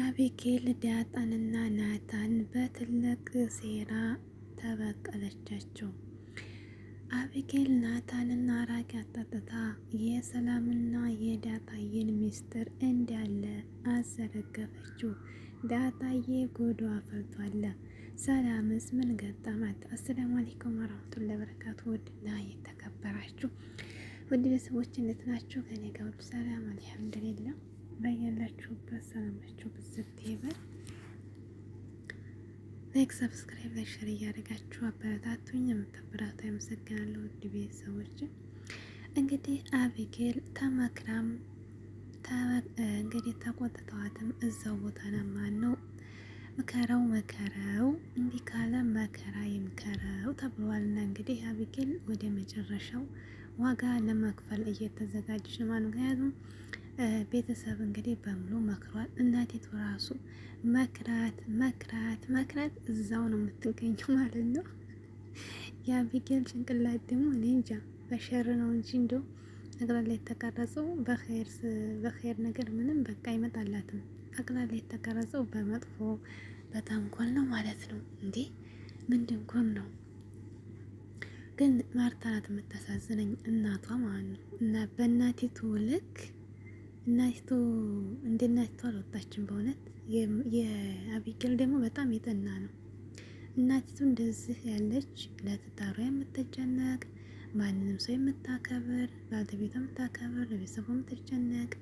አቢጌል ዳጣንና ናታን በትልቅ ሴራ ተበቀለቻቸው። አቢጌል ናታንና አራቂ አጣጥታ የሰላምና የዳጣዬን ሚስጥር እንዳለ አዘረገፈችው። ዳጣዬ ጎዷ ፈልቷል። ሰላምስ ምን ገጠማት? አሰላሙ አለይኩም ወራህመቱላሂ ወበረካቱ። ውድና የተከበራችሁ ውድ ቤተሰቦች እንዴት ናችሁ? ከኔ ጋር ሁሉ ሰላም አልሐምዱሊላህ። በያላችሁበት ሰላማችሁ ብዝት ይበል። ላይክ፣ ሰብስክራይብ፣ ላይክ፣ ሼር እያደረጋችሁ አበረታቱኝ። የምታበረታቱ ያመሰግናለሁ። ውድ ቤተሰቦች እንግዲህ አቢጌል ተመክራም እንግዲህ ተቆጥተዋትም እዛው ቦታ ነው ነው መከራው እንዲህ ካለ መከራ ይምከረው ተብሏልና እንግዲህ አቢጌል ወደ መጨረሻው ዋጋ ለመክፈል እየተዘጋጀች ነው። ምክንያቱም ቤተሰብ እንግዲህ በሙሉ መክሯል። እናቴቱ ራሱ መክራት እዛው ነው የምትገኘው ማለት ነው። የአቢጌል ጭንቅላት ደግሞ እኔ እንጃ በሸር ነው እንጂ እንደው ጠቅላላ የተቀረጸው በኸይር ነገር ምንም በቃ አይመጣላትም። ጠቅላላ የተቀረጸው በመጥፎ በተንኮል ነው ማለት ነው። እንዴ ምንድን ኮን ነው ግን? ማርታ ናት የምታሳዝነኝ፣ እናቷ ማለት ነው። እና በእናቲቱ ልክ እናቲቱ እንደ እናቲቱ አልወጣችም በእውነት። የአቢጌል ደግሞ በጣም የጠና ነው። እናቲቱ እንደዚህ ያለች ለትዳሯ የምትጨነቅ ማንንም ሰው የምታከብር ባለቤቷ የምታከብር ለቤተሰቧ የምትጨነቅ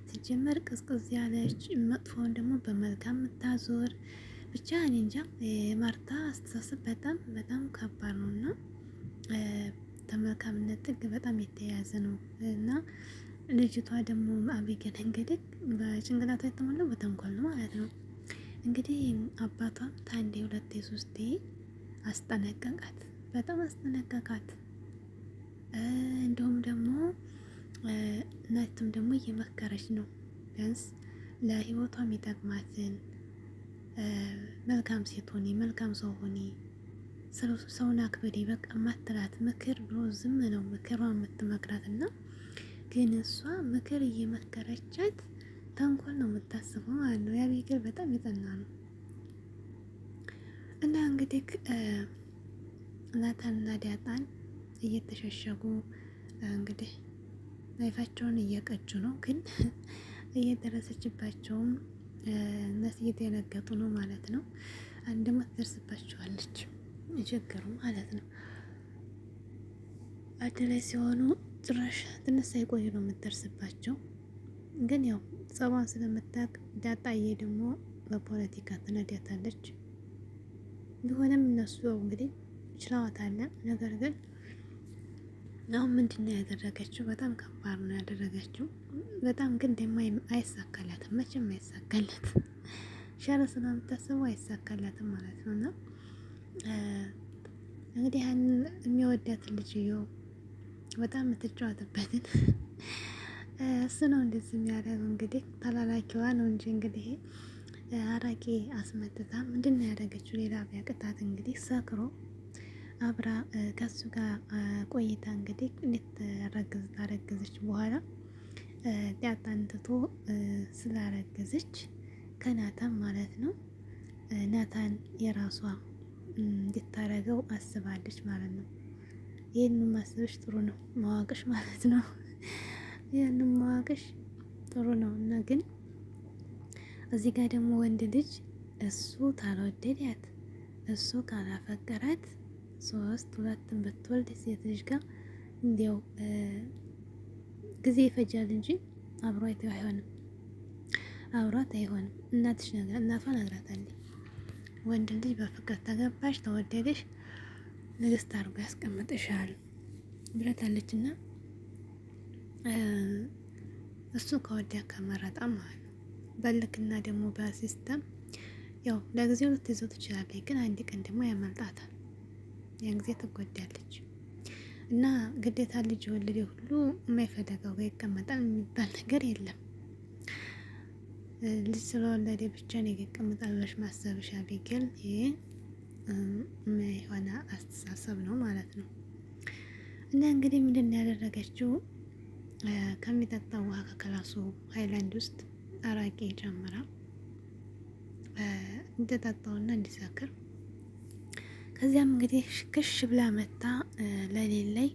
ሲጀመር ቅዝቅዝ ያለች መጥፎውን ደግሞ በመልካም የምታዞር ብቻ እኔ እንጃ። የማርታ አስተሳሰብ በጣም ከባድ ነው እና ተመልካምነት ጥግ በጣም የተያያዘ ነው እና ልጅቷ ደግሞ አቢጌል እንግዲህ በጭንቅላቷ የተሞላው በተንኮል ነው ማለት ነው። እንግዲህ አባቷም ታንዴ ሁለቴ ሶስቴ አስጠነቀቃት፣ በጣም አስጠነቀቃት። እንዲሁም ደግሞ እናቱም ደግሞ እየመከረች ነው ቢያንስ ለህይወቷ የሚጠቅማትን መልካም ሴት ሆኒ፣ መልካም ሰው ሆኒ፣ ሰውን አክብሪ በቃ ማትላት ምክር ብሎ ዝም ነው ምክሯ የምትመክራት እና ግን እሷ ምክር እየመከረቻት ተንኮል ነው የምታስበው ማለት ነው። የአቢጌል በጣም የጠና ነው እና እንግዲህ ናታንና ዳጣን እየተሸሸጉ እንግዲህ ናይፋቸውን እየቀጁ ነው፣ ግን እየደረሰችባቸውም እነሱ እየተነገጡ ነው ማለት ነው። አንድ ሞት ትደርስባቸዋለች የቸገሩ ማለት ነው። አንድ ላይ ሲሆኑ ጭራሽ ትንሽ ሳይቆዩ ነው የምትደርስባቸው። ግን ያው ጸባን ስለምታውቅ ዳጣዬ ደግሞ በፖለቲካ ትነዳታለች። ቢሆንም እነሱ እንግዲህ ችለዋታል። ነገር ግን አሁን ምንድን ነው ያደረገችው? በጣም ከባድ ነው ያደረገችው። በጣም ግን ደግሞ አይሳካላትም፣ መቼም አይሳካላት። ሸር ስለምታስበው አይሳካላትም ማለት ነው። እና እንግዲህ ያንን የሚወዳት ልጅዮ በጣም የምትጫወትበትን እሱ ነው እንደዚህ የሚያደርገው። እንግዲህ ተላላኪዋ ነው እንጂ እንግዲህ አራቂ አስመጥታ ምንድን ነው ያደረገችው? ሌላ ቢያቅታት እንግዲህ ሰክሮ አብራ ከሱ ጋር ቆይታ እንግዲህ እንዴት ታረገዘች በኋላ ዳጣን ትቶ ስላረገዘች ከናታን ማለት ነው ናታን የራሷ እንድታረገው አስባለች ማለት ነው። ይህንን ማሰብሽ ጥሩ ነው ማዋቅሽ ማለት ነው። ይህንን ማዋቅሽ ጥሩ ነው እና ግን እዚህ ጋር ደግሞ ወንድ ልጅ እሱ ካልወደዳት እሱ ካላፈቀራት ሁለትን ብትወልድ ሴት ልጅ ጋር እንዲያው ጊዜ ይፈጃል እንጂ አብሯት አይሆንም። እናትሽ ነገር እናቷ ነግራታለች። ወንድ ልጅ በፍቅር ተገባሽ ተወደደሽ ንግስት አድርጎ ያስቀምጥሻል ብለታለች። እና እሱ ከወዲያ ከመረጣ ማለት ነው በልክና ደግሞ በሲስተም ያው ለጊዜው ልትይዘው ትችላለች፣ ግን አንድ ቀን ደግሞ ያመልጣታል። ያን ጊዜ ትጎዳለች። እና ግዴታ ልጅ የወለደ ሁሉ የማይፈለገው ጋር ይቀመጣል የሚባል ነገር የለም። ልጅ ስለወለደ ብቻ ነው ይቀመጣል ብለሽ ማሰብሽ አቢጌል ይሄ የሆነ አስተሳሰብ ነው ማለት ነው። እና እንግዲህ ምንድን ነው ያደረገችው? ከሚጠጣው ውሃ ከክላሱ ሃይላንድ ውስጥ አራቂ ጨምራ እንዲጠጣውና እንዲሰክር። ከዚያም እንግዲህ ክሽ ብላ መታ ለሌል ላይ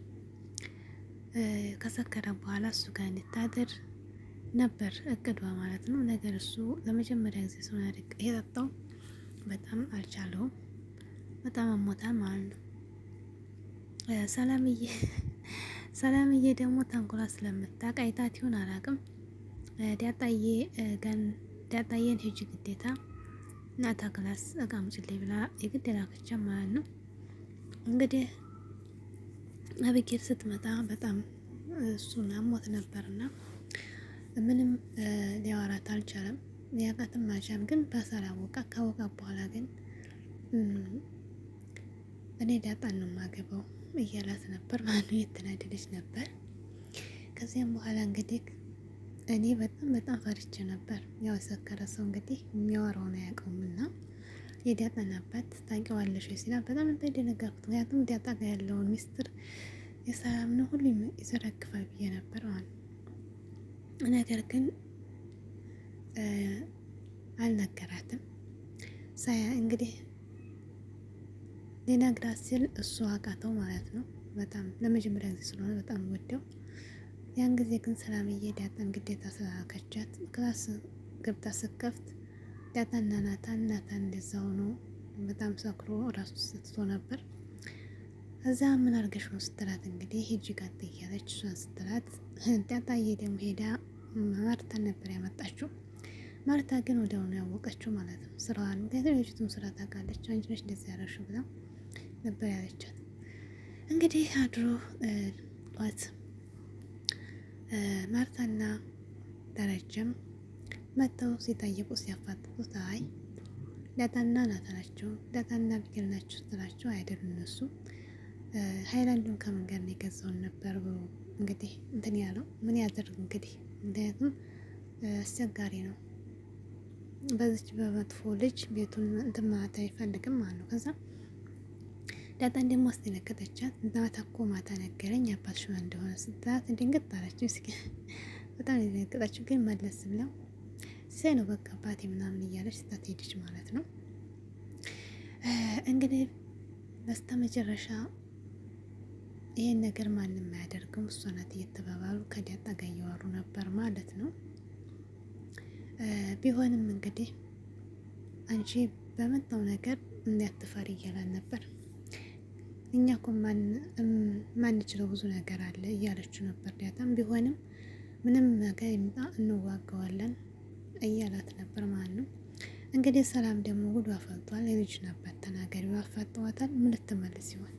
ከሰከረ በኋላ እሱ ጋር እንድታድር ነበር እቅዷ ማለት ነው። ነገር እሱ ለመጀመሪያ ጊዜ ስለሆነ የጠጣው በጣም አልቻለውም። በጣም አሞታል ማለት ነው። ሰላምዬ ደግሞ ተንኮላ ስለምታውቅ አይታት ይሆን አላውቅም። ዳጣዬን ሂጂ ግዴታ እናታ ክላስ እቃ አምጪልኝ ብላ የግድ ላከቻት ማለት ነው። እንግዲህ አቢጌል ስትመጣ በጣም እሱን አሞት ነበርና ምንም ሊያወራት አልቻለም። ሊያውቃትም አልቻለም። ግን በሰላወቃ ካወቃ በኋላ ግን እኔ ዳጣን ነው የማገባው እያላት ነበር ማለት ነው። የተናደደች ነበር። ከዚያም በኋላ እንግዲህ እኔ በጣም ፈርቼ ነበር። ያው የሰከረ ሰው እንግዲህ የሚያወራውን አያውቀውም እና የዳጣን አባት ታውቂዋለሽ ወይ ሲላት በጣም እንደደነገርኩት፣ ምክንያቱም ዳጣ ጋር ያለውን ሚስጥር የሰላም ነው ሁሉ ይዘረግፋል ብዬ ነበር ማለት ነው። ነገር ግን አልነገራትም። እንግዲህ ሊነግራት ሲል እሱ አቃተው ማለት ነው። በጣም ለመጀመሪያ ጊዜ ስለሆነ በጣም ወደው። ያን ጊዜ ግን ሰላምዬ ዳጣን ግዴታ ስላከቻት ክላስ ገብታ ስከፍት ዳጣና ናታን እንደዛ ሆኖ በጣም ሰክሮ ራሱ ስትቶ ነበር። እዛ ምን አርገሽ ነው ስትላት እንግዲህ ሂጂ ጋር እያለች እሷን ስትላት ዳጣዬ ደግሞ ሄዳ ማርታን ነበር ያመጣችው። ማርታ ግን ወዲያውኑ ያወቀችው ማለት ነው ስራዋን። ምክንያቱም የልጅቱን ስራ ታውቃለች። አንቺ ነሽ እንደዚህ ያደረግሽው ብላ ነበር ያለቻት። እንግዲህ አድሮ ጧት ማርታና ደረጀም መጥተው ሲጠይቁ ሲያፋጥጡት አይ ዳጣና ናታ ናቸው፣ ዳጣና አቢጌል ናቸው ስትላቸው አይደሉም እነሱ ሀይላንዱን ከመንገድ ነው የገዛውን ነበር ብሎ እንግዲህ እንትን ያለው ምን ያደርግ እንግዲህ። ምክንያቱም አስቸጋሪ ነው በዚች በመጥፎ ልጅ ቤቱን እንትን ማለት አይፈልግም ማለት ነው። ከዛ ዳጣን ደግሞ አስደነገጠቻት። ናታ እኮ ማታ ነገረኝ አባትሽ ማን እንደሆነ ስትላት ድንገት አለች። እስኪ በጣም የደነገጠችው ግን መለስ ብለው ሲሳይ ነው በቃ አባቴ ምናምን እያለች ስታት ሄደች ማለት ነው። እንግዲህ በስተመጨረሻ ይሄን ነገር ማንም አያደርግም እሷ ናት እየተባባሉ ከዳጣ ጋር እያወሩ ነበር ማለት ነው። ቢሆንም እንግዲህ አንቺ በመጣው ነገር እንዳትፈሪ እያላን ነበር። እኛ እኮ ማንችለው ብዙ ነገር አለ እያለችው ነበር። ዳጣም ቢሆንም ምንም ነገር ይምጣ እንዋጋዋለን እያላት ነበር ማለት ነው። እንግዲህ ሰላም ደግሞ ጉዷ ፈልጧል። የልጅ ነበር ተናገሪው አፋጠዋታል። ምን ልትመልስ ይሆን?